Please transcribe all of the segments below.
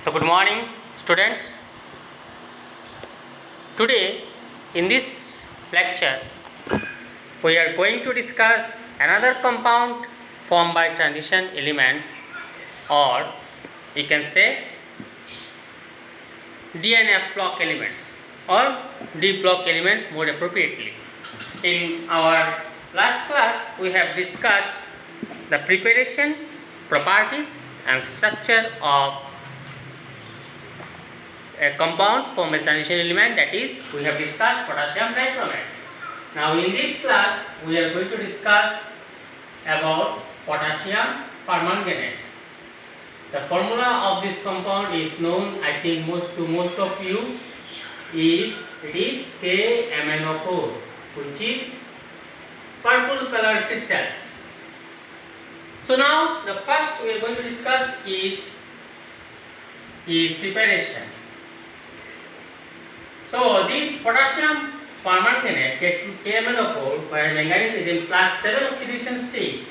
So good morning students. Today in this lecture we are going to discuss another compound formed by transition elements, or you can say D and F block elements or D block elements more appropriately. In our last class we have discussed the preparation, properties and structure of a compound from a transition element, that is, we have discussed potassium dichromate. Now in this class we are going to discuss about potassium permanganate. The formula of this compound is known, I think, to most of you. It is KMnO4, which is purple colored crystals. So now the first we are going to discuss is preparation. So this potassium permanganate get to KMnO4 where manganese is in class 7 oxidation state.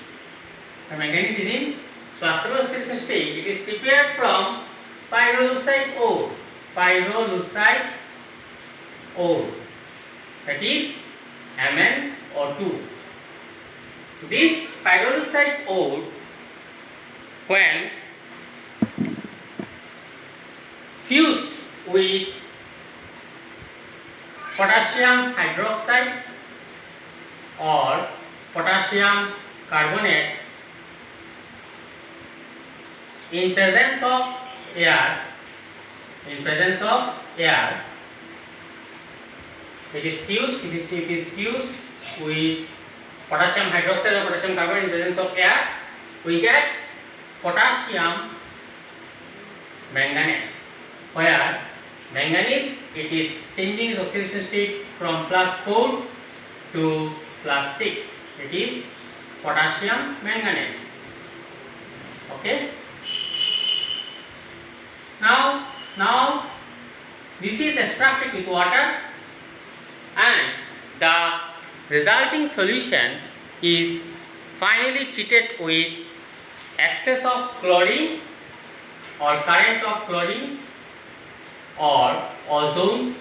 When manganese is in class 7 oxidation state, it is prepared from pyrolusite ore. Pyrolusite ore, that is MnO2. This pyrolusite ore, when fused with potassium hydroxide or potassium carbonate in presence of air, it is fused with potassium hydroxide or potassium carbonate in presence of air, we get potassium manganate, where manganese, it is changing its oxidation state from plus 4 to plus 6. It is potassium manganate. Okay. Now this is extracted with water, and the resulting solution is finally treated with excess of chlorine or current of chlorine or ozone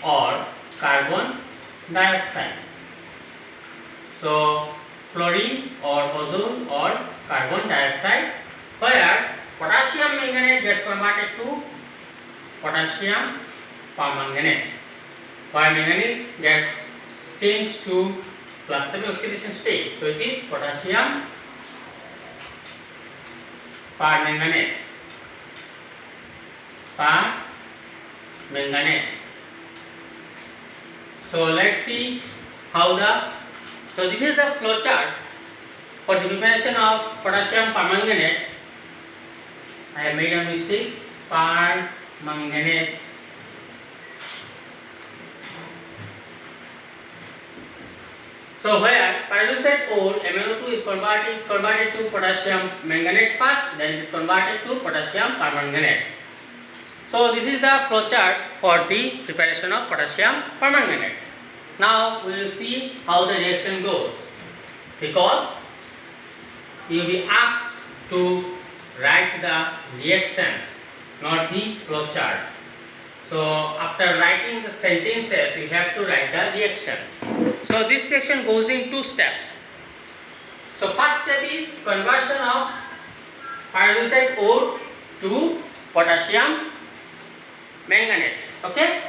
or carbon dioxide. So chlorine or ozone or carbon dioxide, where potassium manganate gets converted to potassium permanganate, where manganese gets changed to plus 7 oxidation state. So it is potassium permanganate. So let's see how so this is the flow chart for the preparation of potassium permanganate. I have made a mistake. Permanganate. So where pyrolusite ore MnO2 is converted to potassium manganate first, then it is converted to potassium permanganate. So this is the flow chart for the preparation of potassium permanganate. Now we will see how the reaction goes, because you will be asked to write the reactions, not the flow chart. So after writing the sentences, you have to write the reactions. So this reaction goes in 2 steps. So first step is conversion of pyrolusite ore to potassium manganate. Okay.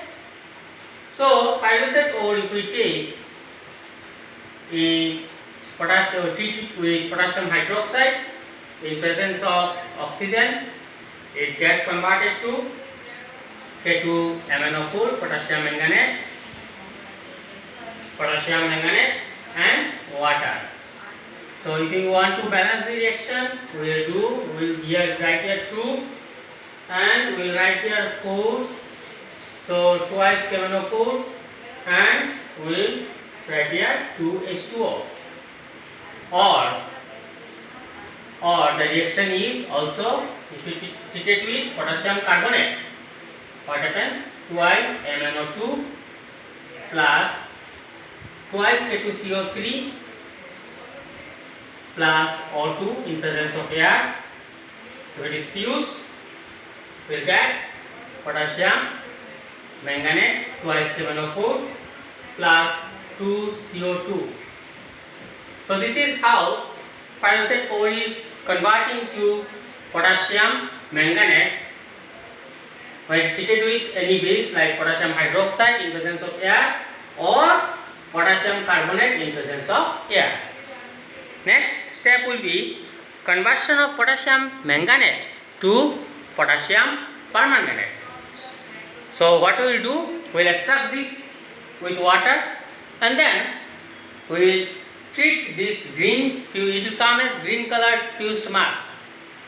So pyrolusite ore, if we take treat it with potassium hydroxide in presence of oxygen, it gets converted to K2MnO4, potassium manganate and water. So if you want to balance the reaction, we will write here 2 and we will write here 4. So twice KMnO4 and we will write here 2H2O. Or the reaction is also, if you treat it with potassium carbonate, what happens? Twice MnO2 plus twice K2CO3 plus O2 in presence of air. So it is fused we'll get potassium manganate twice KMnO4 plus 2CO2. So this is how pyroxide ore is converting to potassium manganate when treated with any base like potassium hydroxide in presence of air or potassium carbonate in presence of air. Next step will be conversion of potassium manganate to potassium permanganate. So what we will do, we will extract this with water and then we will treat this green, it will come as green colored fused mass.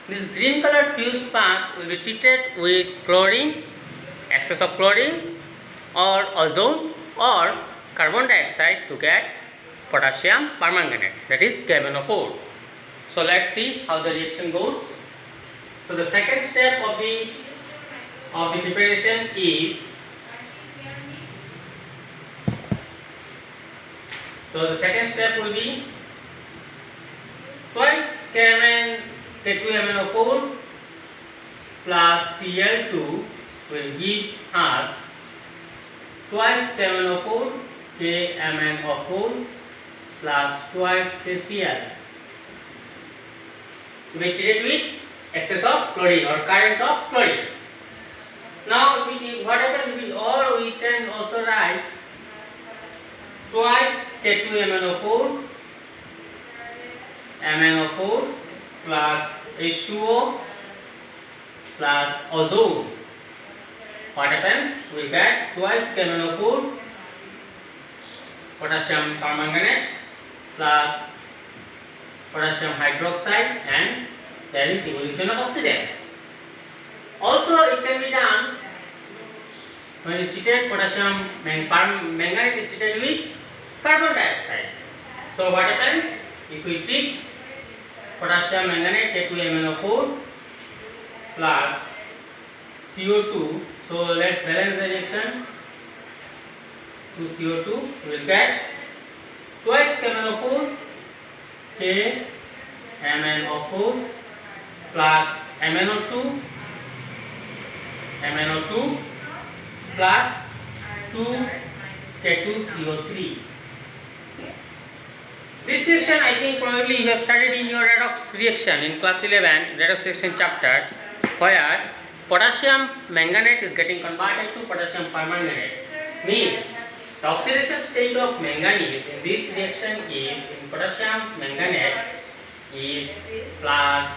This green colored fused mass will be treated with chlorine, excess of chlorine or ozone or carbon dioxide to get potassium permanganate, that is KMnO4. So let's see how the reaction goes. So the second step of the preparation is, so the second step will be twice K2MnO4 plus Cl2 will give us twice KMnO4 KMnO4 plus twice KCl, which is with excess of chlorine or current of chlorine. Now what happens is, or we can also write twice K2MnO4 MnO4 plus H2O plus ozone. What happens? We get twice KMnO4 potassium permanganate plus potassium hydroxide, and there is evolution of oxygen. Also it can be done when it is treated potassium manganate is treated with carbon dioxide. So what happens if we treat potassium manganate K2MnO4 plus CO2? So let's balance the reaction. 2 CO2 we will get twice KMnO4 KMnO4 plus MnO2 plus 2 K2CO3. This reaction I think probably you have studied in your redox reaction in class 11 redox reaction chapter, where potassium manganate is getting converted to potassium permanganate. Means the oxidation state of manganese in this reaction is, in potassium manganate, is plus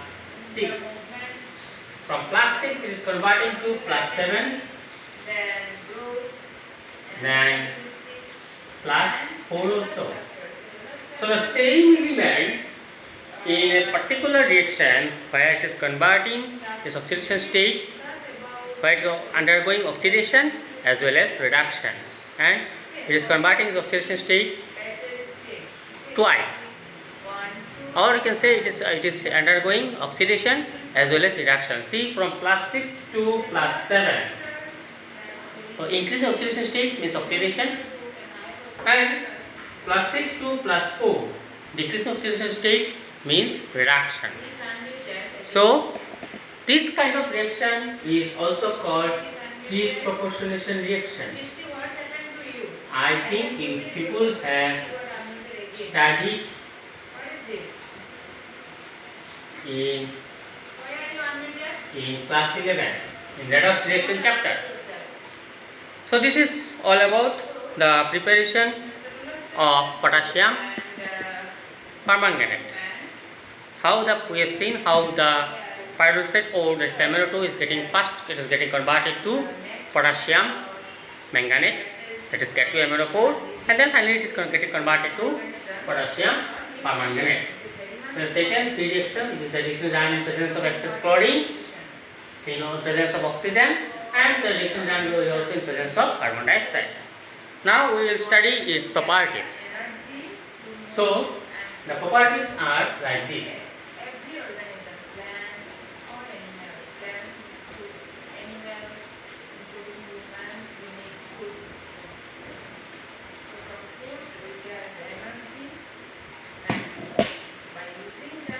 6. From plus 6 it is converting to plus 7, then plus 4 also. So the same element in a particular reaction where it is converting this oxidation state, where it is undergoing oxidation as well as reduction, and it is converting its oxidation state twice, or you can say it is undergoing oxidation as well as reduction. See, from plus 6 to plus 7. So increase oxidation state means oxidation, and plus 6 to plus 4 decrease oxidation state means reduction. So this kind of reaction is also called disproportionation reaction. I think if people have studied in class 11 in redox reaction chapter. So this is all about the preparation of potassium permanganate. We have seen how the pyroxide ore, that is MnO2, is getting first, it is getting converted to potassium manganate, that is K2MnO4, and then finally it is getting converted to potassium permanganate. We have taken three reactions. This reaction is done in presence of excess chlorine, in presence of oxygen, and the reaction is done also in presence of carbon dioxide. Now we will study its properties. So the properties are like this.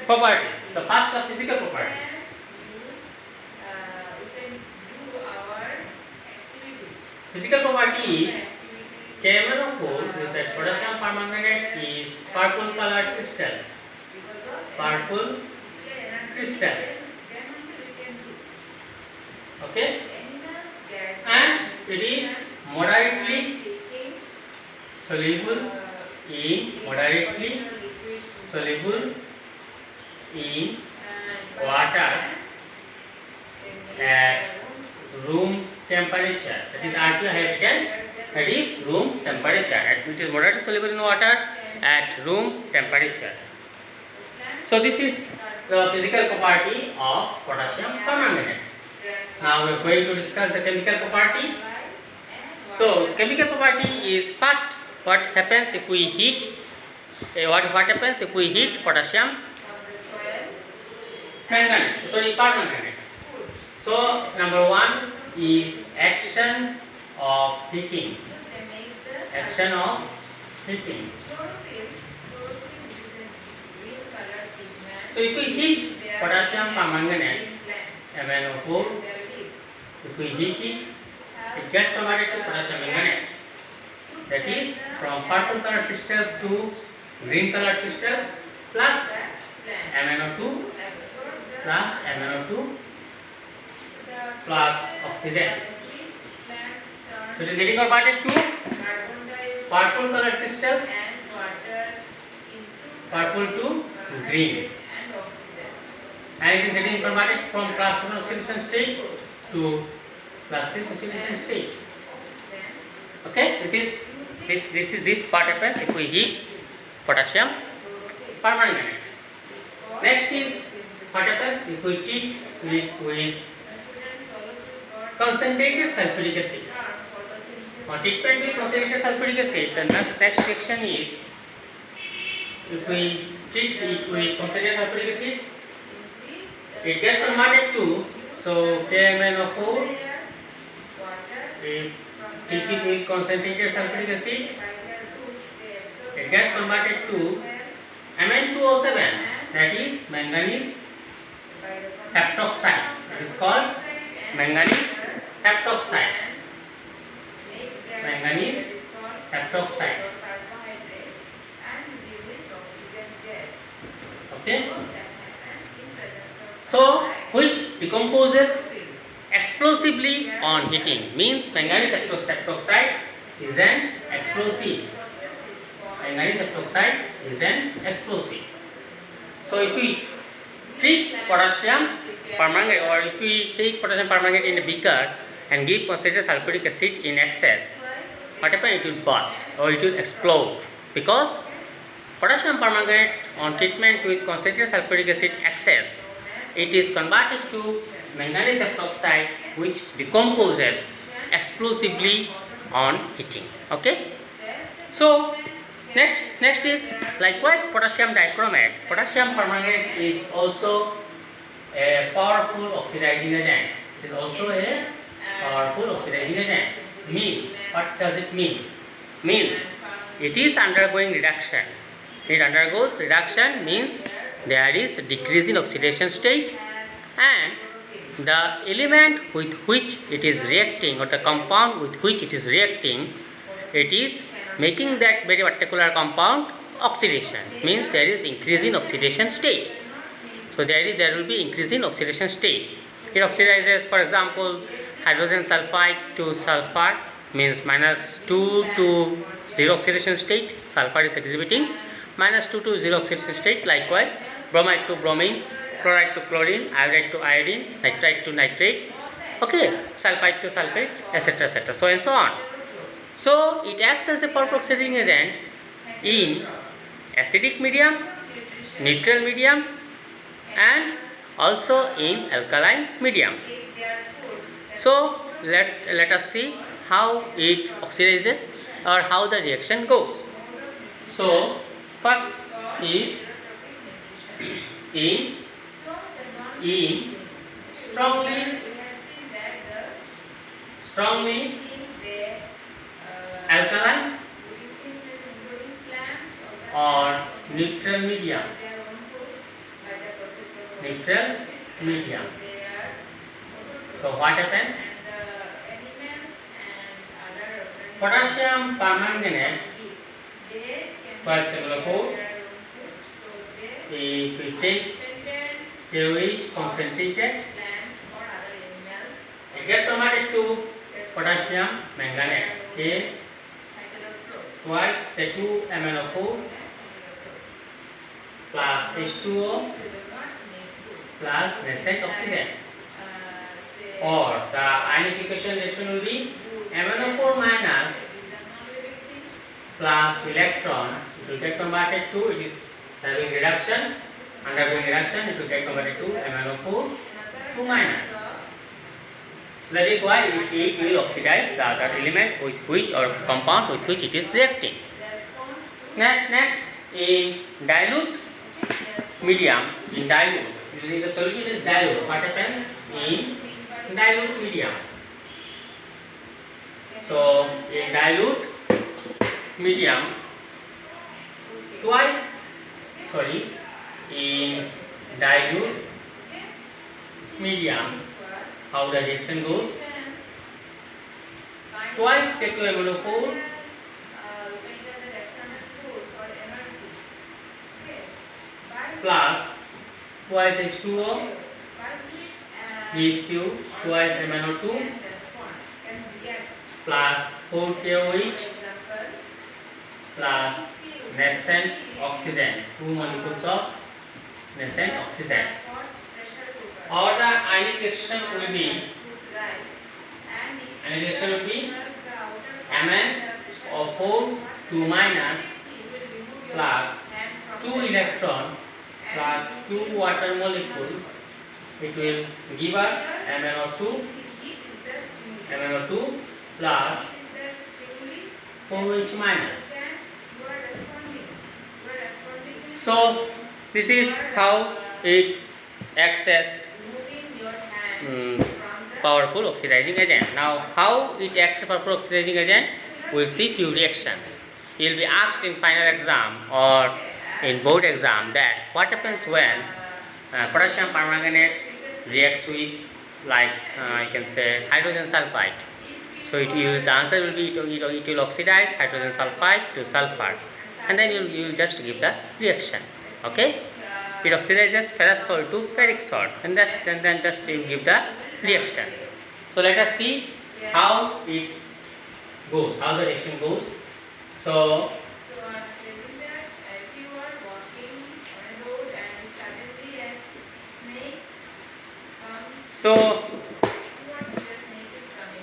Properties. The first, the physical property. physical property is KMnO4, is that potassium permanganate is purple colored crystals. Purple crystals. Okay, and it is moderately soluble in water at room temperature. That is R2 I have written. That is room temperature. It is moderately soluble in water at room temperature. So this is the physical property of potassium permanganate. Now we are going to discuss the chemical property. So chemical property is first what happens if we heat potassium permanganate. So number one is action of heating. So if we heat potassium permanganate MnO4, if we heat it, it gets converted to potassium manganate. That is from purple colored crystals to green colored crystals plus MnO2 plus oxygen. So it is getting converted to purple colored crystals, purple to green, and it is getting converted from class 1 oxidation state to class 6 oxidation state. Okay, this part happens if we heat potassium permanganate. Next is what happens if we treat with concentrated sulfuric acid. For treatment with concentrated sulfuric acid, the next section is if we treat it with concentrated sulfuric acid, it gets converted to KMnO4. If treated with concentrated sulfuric acid, it gets converted to Mn2O7, that is manganese heptoxide. It is called manganese heptoxide. Okay. So which decomposes explosively on heating, means manganese heptoxide is an explosive. So if we treat potassium permanganate, or if we take potassium permanganate in a beaker and give concentrated sulfuric acid in excess, what happens? It will burst or it will explode, because potassium permanganate on treatment with concentrated sulfuric acid excess, it is converted to manganese heptoxide, which decomposes explosively on heating. Okay. So next is likewise potassium dichromate. Potassium permanganate is also a powerful oxidizing agent. Means, what does it mean? Means it is undergoing reduction. It undergoes reduction, means there is decrease in oxidation state, and the element with which it is reacting, or the compound with which it is reacting, it is making that very particular compound oxidation, means there is increase in oxidation state. So there will be increase in oxidation state. It oxidizes, for example, hydrogen sulfide to sulfur, means -2 to 0 oxidation state. Sulfur is exhibiting -2 to 0 oxidation state. Likewise, bromide to bromine, chloride to chlorine, iodide to iodine, nitrite to nitrate, okay, sulfide to sulfate, etc., etc., so and so on. So it acts as a powerful oxidizing agent in acidic medium, neutral medium, and also in alkaline medium. So let us see how it oxidizes, or how the reaction goes. So first is in strongly alkaline or neutral medium. So what happens? potassium permanganate twice KMnO4 if we take KOH concentrated, it gets converted to potassium manganate. K twice K2MnO4 plus H2O plus nascent oxygen, or the ionification reaction will be MnO4 minus plus electron. It will get converted to, it is having reduction, undergoing reduction, it will get converted to MnO4 2 minus. So that is why it will oxidize the other element with which, or compound with which it is reacting. Next, in dilute medium, in dilute, using the solution is dilute. What happens in dilute medium? So in dilute medium, in dilute medium, how the reaction goes? Twice K2MnO4 plus twice H2O gives you twice MnO2 plus 4 KOH plus nascent oxygen, 2 molecules of nascent oxygen. Or the ionic reaction will be MnO4 2 minus plus 2 electron plus 2 water molecule. It will give us MnO2 plus OH minus. So this is how it acts as powerful oxidizing agent. Now how it acts as powerful oxidizing agent, we will see few reactions. You will be asked in final exam or in board exam that what happens when potassium permanganate reacts with, like you can say, hydrogen sulfide. So the answer will be it will oxidize hydrogen sulfide to sulfur, and then you will just give the reaction. Okay, it oxidizes ferrous salt to ferric salt, and then just you give the reactions. So let us see how it goes, how the reaction goes. So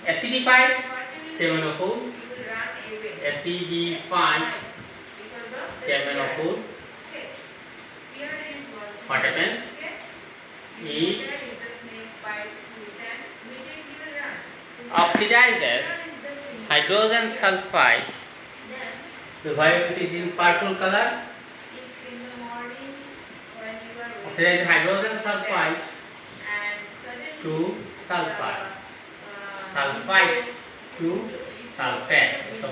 acidified KMnO4, what happens? It oxidizes hydrogen sulfide. Why it is in purple color? Oxidizes hydrogen sulfide to sulfur, sulfite to sulfate, so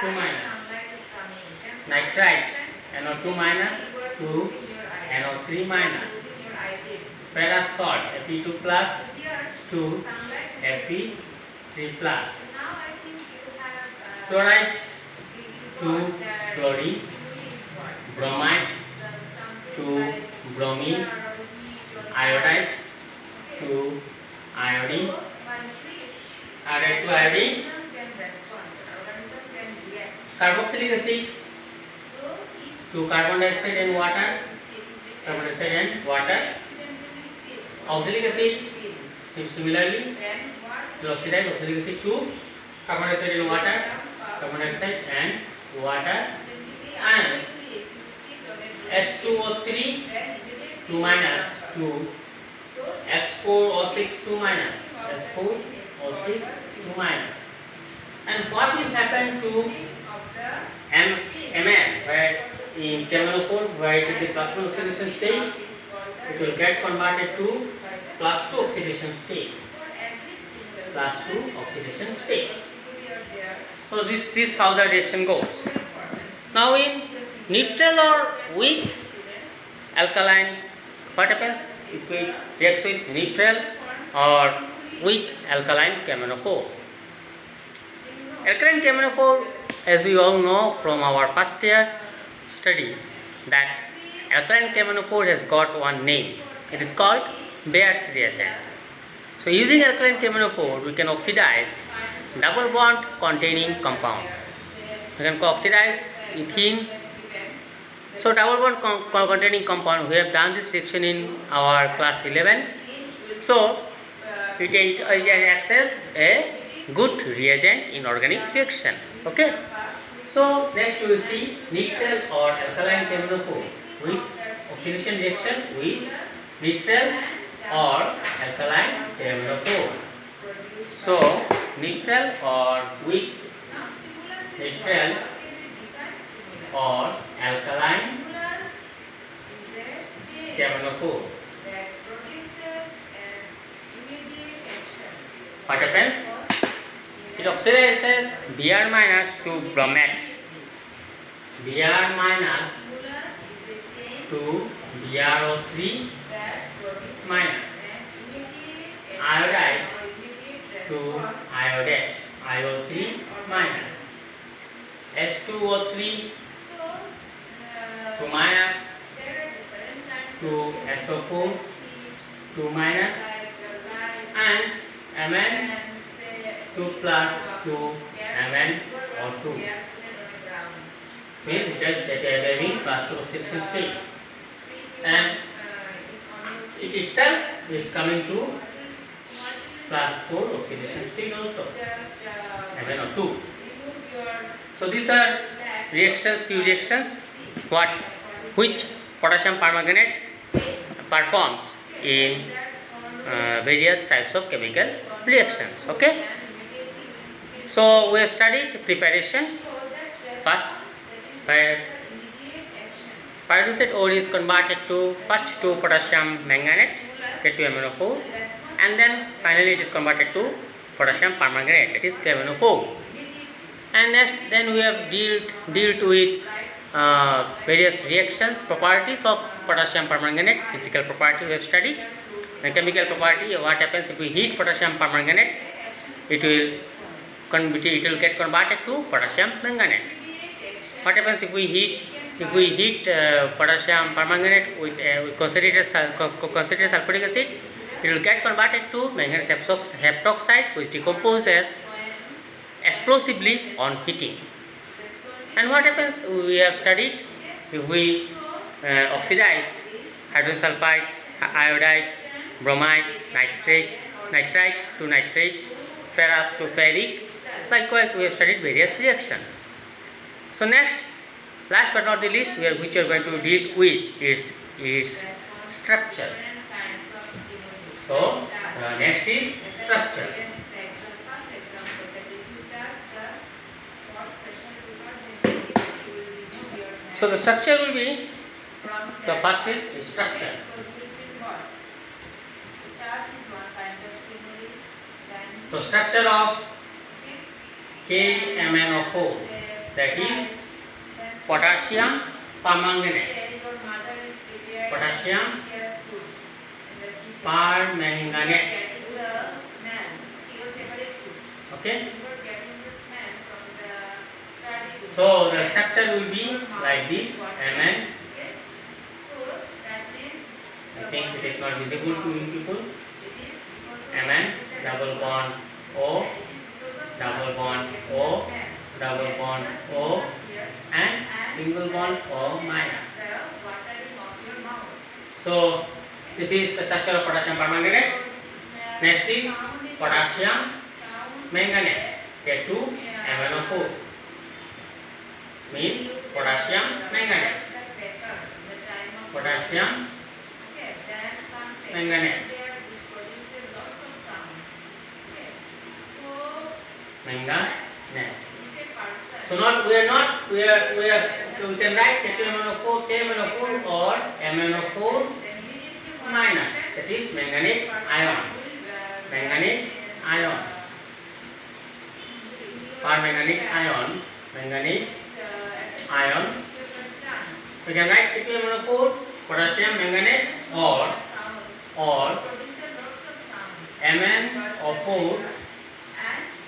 2 minus, nitrite NO2 minus to NO3 minus, ferrous salt Fe2 plus to Fe3 plus, chloride to chlorine, bromide to bromine, iodide to iodine, iodide to iodine, carboxylic acid to carbon dioxide and water, oxalic acid similarly to oxidize oxalic acid to carbon dioxide and water, carbon dioxide and water, and H2O3 2 minus to S4O6 2 minus, S4O6 2 minus. And what will happen to Mn, where in KMnO4 where it is a plus 1 oxidation state, it will get converted to plus 2 oxidation state, So this is how the reaction goes. Now in neutral or weak alkaline, what happens if it reacts with neutral or weak alkaline KMnO4? Alkaline KMnO4, as we all know from our first year study, that alkaline KMnO4 has got one name. It is called Bayer's reagent. So using alkaline KMnO4, we can oxidize double bond containing compound. We can oxidize ethene. So double bond containing compound, we have done this reaction in our class 11. So it acts as a good reagent in organic reaction. Okay. So next we will see neutral or alkaline KMnO4 with oxidation reaction with neutral or alkaline KMnO4. So neutral or with neutral or alkaline KMnO4. What happens? It oxidizes Br minus to bromate. Br minus to BrO3 minus iodide to iodate, IO3 minus H2O3 2 minus to SO4 2 minus and Mn 2 plus to MnO2 means it is having plus 2 oxidation state, and it itself is coming to plus 4 oxidation state also, MnO2. So these are reactions, few reactions which potassium permanganate performs in various types of chemical reactions. Okay. So we have studied preparation. First, pyrolusate ore is converted to first to potassium manganate, K2MnO4, and then finally it is converted to potassium permanganate, that is KMnO4. And next, then we have dealt with various reactions, properties of potassium permanganate, physical property we have studied, and chemical property. What happens if we heat potassium permanganate? It will get converted to potassium manganate. What happens if we heat potassium permanganate with concentrated sulfuric acid? It will get converted to manganese heptoxide, which decomposes explosively on heating. And what happens? We have studied if we oxidize hydrogen sulfide, iodide, bromide, nitrite to nitrate, ferrous to ferric. Likewise, we have studied various reactions. So next, last but not the least, which we are going to deal with its structure. So next is structure. So the structure will be, so first is structure. So structure of KMnO4, that is potassium permanganate. Potassium permanganate. Okay. So the structure will be like this, Mn. I think it is not visible to you people. Mn, double bond O, double bond O, double bond O, and single bond O minus. So this is the structure of potassium permanganate. Next is potassium manganate, K2MnO4, means potassium manganate. Potassium manganate. Manganate. So not we can write KMnO4 or MnO4 minus, that is manganate ion. Manganate ion. Permanganate ion. Manganate ion. We can write KMnO4 potassium manganate or MnO4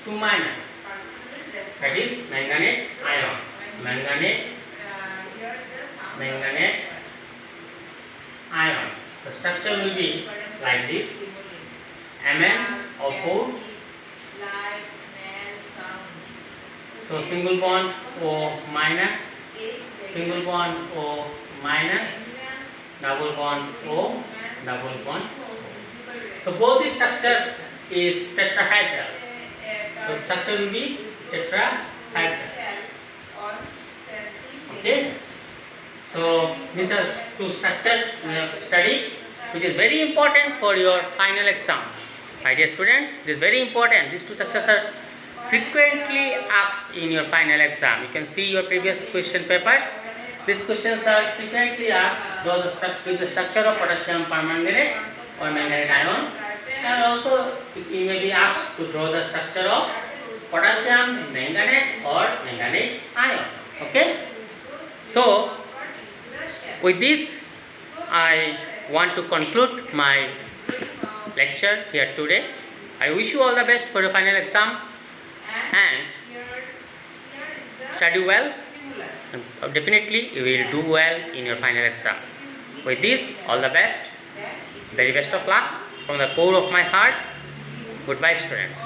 2 minus. that is manganate ion. Manganate ion. The structure will be like this. MnO4. So single bond O minus, single bond O minus, double bond O, double bond O. So both the structures is tetrahedral. So the structure will be tetrahedral. Okay. So these are two structures we have studied, which is very important for your final exam. My dear student, this is very important. These two structures are frequently asked in your final exam. You can see your previous question papers. These questions are frequently asked. Draw the structure of potassium permanganate or manganate ion, and also you may be asked to draw the structure of potassium manganate or manganate ion. Okay. So with this, I want to conclude my lecture here today. I wish you all the best for your final exam and study well, and definitely you will do well in your final exam. With this, all the best, very best of luck from the core of my heart. Goodbye, students.